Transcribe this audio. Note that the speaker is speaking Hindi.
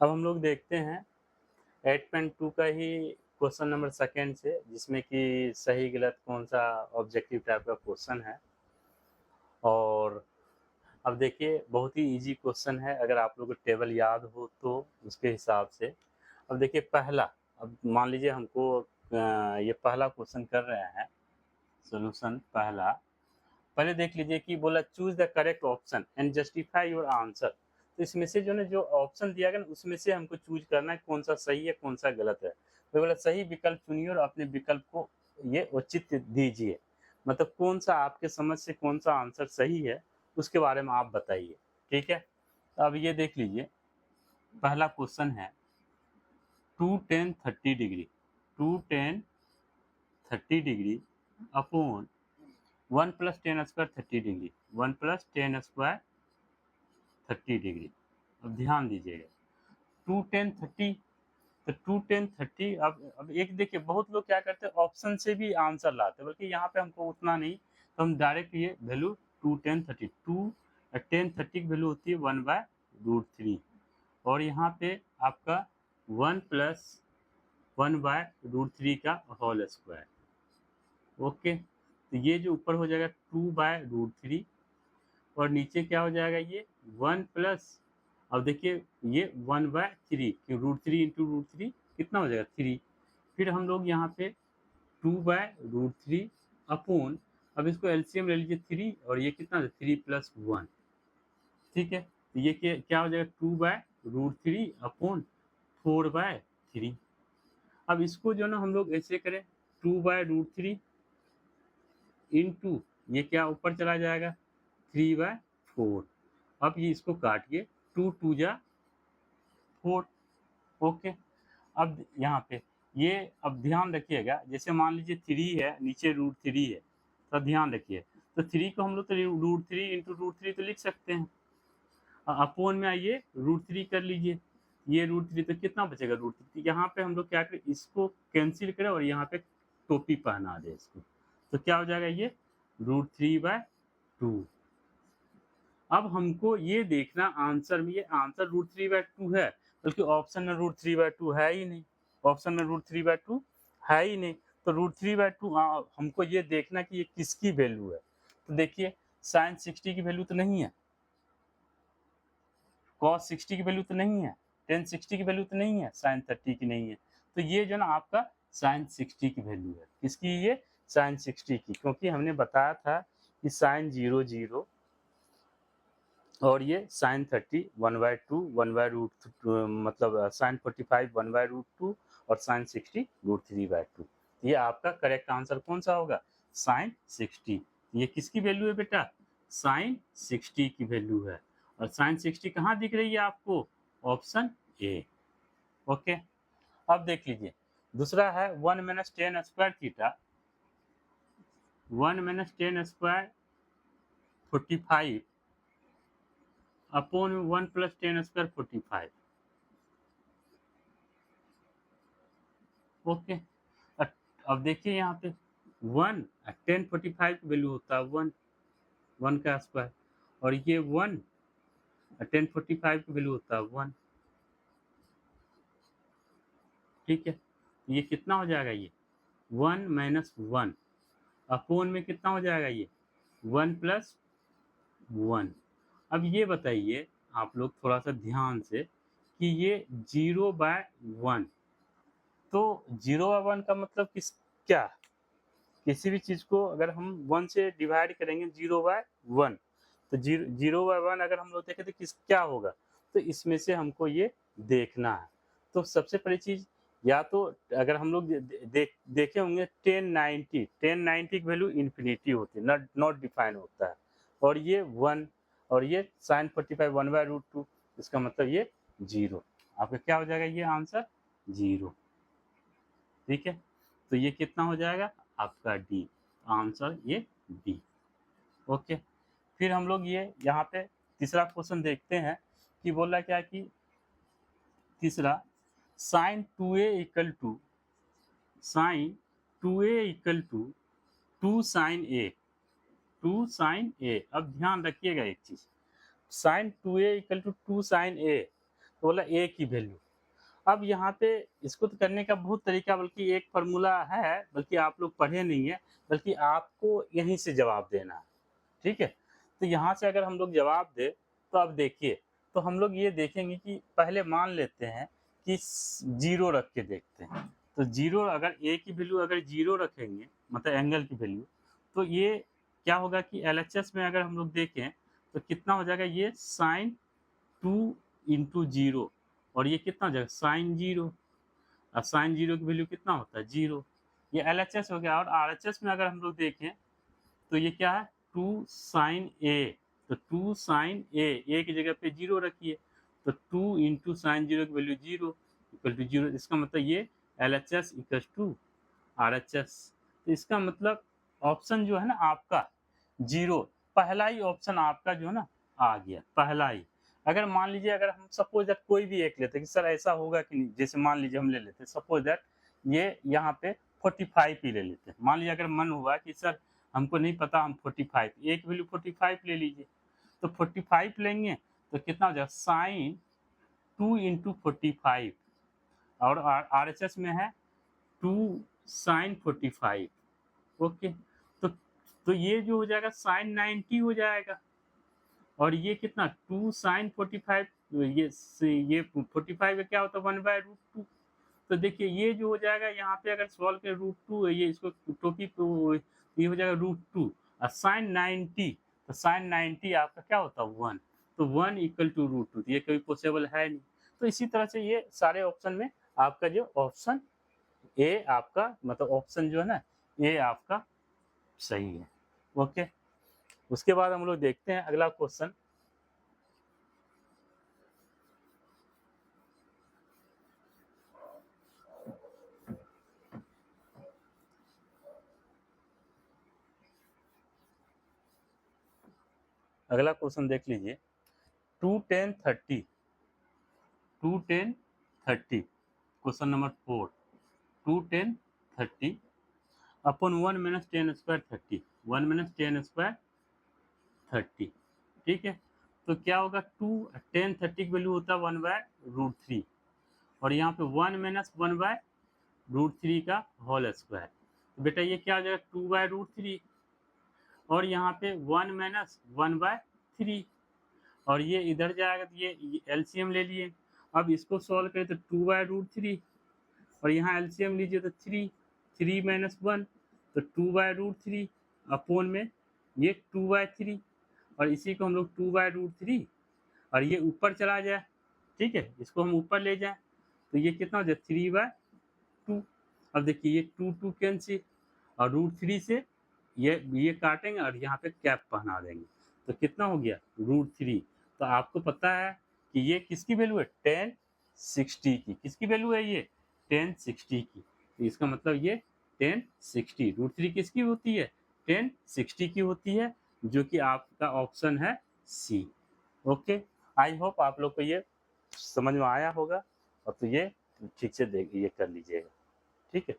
अब हम लोग देखते हैं 8.2 का ही क्वेश्चन नंबर सेकेंड से, जिसमें कि सही गलत कौन सा ऑब्जेक्टिव टाइप का क्वेश्चन है। और अब देखिए बहुत ही इजी क्वेश्चन है, अगर आप लोगों को टेबल याद हो तो उसके हिसाब से। अब देखिए पहला, अब मान लीजिए हमको ये पहला क्वेश्चन कर रहे हैं, सॉल्यूशन पहला। पहले देख लीजिए कि बोला choose the correct option and justify your answer. तो इसमें से जो ना जो ऑप्शन दिया गया ना उसमें से हमको चूज करना है कौन सा सही है कौन सा गलत है। तो बोला सही विकल्प चुनिए और अपने विकल्प को ये उचित दीजिए, मतलब कौन सा आपके समझ से कौन सा आंसर सही है उसके बारे में आप बताइए। ठीक है, तो अब ये देख लीजिए पहला क्वेश्चन है 2 10 30 degree, 2 10 30 degree upon 1 plus 10 square 30 degree, 1 plus 10 square 30 degree. अब ध्यान दीजिएगा 2 10 30, तो 2 10 30। अब एक देखिए बहुत लोग क्या करते हैं ऑप्शन से भी आंसर लाते हैं, बल्कि यहाँ पे हमको उतना नहीं, तो हम डायरेक्ट ये वैल्यू 2 10 30, 2 10 30 की वैल्यू होती है 1/√3, और यहाँ पे आपका 1 प्लस 1/√3 का होल स्क्वायर। ओके, तो ये जो ऊपर हो जाएगा 2/√3 और नीचे क्या हो जाएगा ये 1 प्लस, अब देखिए ये 1/3, कि √3 इंटू √3 कितना हो जाएगा 3। फिर हम लोग यहाँ पे 2/√3 अपॉन, अब इसको एलसीएम ले लीजिए 3, और ये कितना 3 प्लस 1। ठीक है, तो ये क्या हो जाएगा 2/√3 अपॉन 4/3। अब इसको जो ना हम लोग ऐसे करें 2/√3 इंटू, ये क्या ऊपर चला जाएगा 3/4। अब ये इसको काटिए, 2 2 जा 4। ओके, अब यहाँ पे ये, अब ध्यान रखिएगा जैसे मान लीजिए 3 है नीचे √3 है, तो ध्यान रखिए, तो 3 को हम लोग तो √3 इंटू √3 तो लिख सकते हैं। अपोन में आइए √3 कर लीजिए, ये √3 तो कितना बचेगा √3। यहाँ पे हम लोग क्या करें इसको कैंसिल करें और यहाँ पे टोपी पहना दे इसको, तो क्या हो जाएगा ये √3/2। अब हमको ये देखना आंसर में, ये आंसर √3/2 है, बल्कि ऑप्शन में √3/2 है ही नहीं, ऑप्शन में √3/2 है ही नहीं। तो √3/2 हमको ये देखना कि ये किसकी वैल्यू है। तो देखिए साइन 60 की वैल्यू तो नहीं है, कॉस 60 की वैल्यू तो नहीं है, टेन 60 की वैल्यू तो नहीं है, साइन 30 की नहीं है। तो ये जो ना आपका साइन 60 की वैल्यू है, किसकी, ये साइन 60 की, क्योंकि हमने बताया था कि साइन 0 0 और ये साइन 30 1/2 1/√2, मतलब साइन 45 1/√2 और साइन 60 √3/2। ये आपका करेक्ट आंसर कौन सा होगा, साइन 60। ये किसकी वैल्यू है बेटा, साइन 60 की वैल्यू है, और साइन 60 कहाँ दिख रही है आपको, ऑप्शन ए। ओके, अब देख लीजिए दूसरा है 1 - 10 square theta, 1 - 10 square 45 upon 1 plus 10 square 45। Okay, अब देखिए यहाँ पे 1 1045 की वैल्यू होता है 1, 1 का स्क्वायर, और ये 1 1045 की वैल्यू होता है 1। ठीक है, ये कितना हो जाएगा ये 1 माइनस 1 अपोन में कितना हो जाएगा ये 1 प्लस 1। अब ये बताइए आप लोग थोड़ा सा ध्यान से कि ये 0/1, तो 0/1 का मतलब क्या, किसी भी चीज़ को अगर हम 1 से डिवाइड करेंगे 0/1, तो 0/1 अगर हम लोग देखें तो क्या होगा, तो इसमें से हमको ये देखना है। तो सबसे पहली चीज़, या तो अगर हम लोग देखे होंगे 1090 की वैल्यू इन्फिनिटी होती है, नॉट डिफाइन होता है, और ये 1, और ये साइन 45 1/√2, इसका मतलब ये 0। आपका क्या हो जाएगा ये आंसर 0। ठीक है, तो ये कितना हो जाएगा आपका डी, आंसर ये डी। ओके, फिर हम लोग ये यहाँ पे तीसरा क्वेश्चन देखते हैं कि बोला क्या कि तीसरा sine 2a equal to, sine 2a equal to 2 sine A, 2 sine A. अब ध्यान रखिएगा एक चीज, sine 2a equal to 2 sine A, तो बोला ए की वैल्यू। अब यहाँ पे इसको तो करने का बहुत तरीका, बल्कि एक फार्मूला है, बल्कि आप लोग पढ़े नहीं है, बल्कि आपको यहीं से जवाब देना है, ठीक है। तो यहाँ से अगर हम लोग जवाब दे तो अब देखिए, तो हम लोग ये देखेंगे कि पहले मान लेते हैं कि 0 रख के देखते हैं। तो 0 अगर ए की वैल्यू अगर 0 रखेंगे, मतलब एंगल की वैल्यू, तो ये क्या होगा कि एलएचएस में अगर हम लोग देखें तो कितना हो जाएगा, ये साइन 2 इंटू 0, और ये कितना हो जाएगा साइन 0, और साइन 0 की वैल्यू कितना होता है 0। ये एलएचएस हो गया। और आरएचएस में अगर हम लोग देखें तो ये क्या है 2 साइन ए, तो 2 साइन ए की जगह पे 0 रखिए, तो 2 इंटू साइन 0 की वैल्यू 0 इक्वल टू 0। इसका मतलब ये एलएचएस इक्वल टू आरएचएस। तो इसका मतलब ऑप्शन जो है ना आपका 0, पहला ही ऑप्शन आपका जो है ना आ गया, पहला ही। अगर मान लीजिए अगर हम सपोज दैट कोई भी एक लेते हैं कि सर ऐसा होगा कि नहीं, जैसे मान लीजिए हम ले लेते हैं सपोज दैट ये यहाँ पे 45 ही ले लेते हैं। मान लीजिए अगर मन हुआ कि सर हमको नहीं पता, हम 45 एक वैल्यू 45 ले लीजिए, तो 45 लेंगे तो कितना हो जाएगा साइन 2 इंटू 45, और आरएचएस में है 2 साइन 45। ओके, तो ये जो हो जाएगा साइन 90 हो जाएगा, और ये कितना 2 साइन 45, ये 45 का क्या होता है 1/√2। तो देखिए ये जो हो जाएगा यहाँ पे अगर सॉल्व के √2 है, ये इसको टोपी पे ये हो जाएगा √2, और साइन 90, तो साइन 90 आपका क्या होता है 1, तो 1 इक्वल टू √2, ये कभी पॉसिबल है नहीं। तो इसी तरह से ये सारे ऑप्शन में आपका जो ऑप्शन ए आपका, मतलब ऑप्शन जो है ना ए आपका सही है। ओके, उसके बाद हम लोग देखते हैं अगला क्वेश्चन। अगला क्वेश्चन देख लीजिए, 2 10 30, 2 10 30, question number 4, 2 10 30 upon 1 minus 10 square 30, 1 minus 10 square 30, ठीक है। तो क्या होगा 2 10 30 की वैल्यू होता है 1/√3, और यहाँ पे 1 माइनस 1/√3 का होल स्क्वायर, तो बेटा ये क्या हो जाएगा 2/√3, और यहाँ पे 1 माइनस 1/3, और ये इधर जाएगा तो ये एलसीएम ले लिए। अब इसको सॉल्व करें तो 2/√3, और यहाँ एलसीएम लीजिए तो 3 माइनस 1, तो 2/√3 अपोन में ये 2/3, और इसी को हम लोग 2/√3, और ये ऊपर चला जाए, ठीक है, इसको हम ऊपर ले जाएं तो ये कितना हो जाए 3/2। अब देखिए ये 2 कैंसिल, और √3 से ये काटेंगे और यहाँ पे कैप पहना देंगे, तो कितना हो गया √3। तो आपको पता है कि ये किसकी वैल्यू है 1060 की, किसकी वैल्यू है ये 1060 की, तो इसका मतलब ये 1060 √3 किसकी होती है 1060 की होती है, जो कि आपका ऑप्शन है सी। ओके, आई होप आप लोग को ये समझ में आया होगा, और तो ये ठीक से देख ये कर लीजिएगा, ठीक है।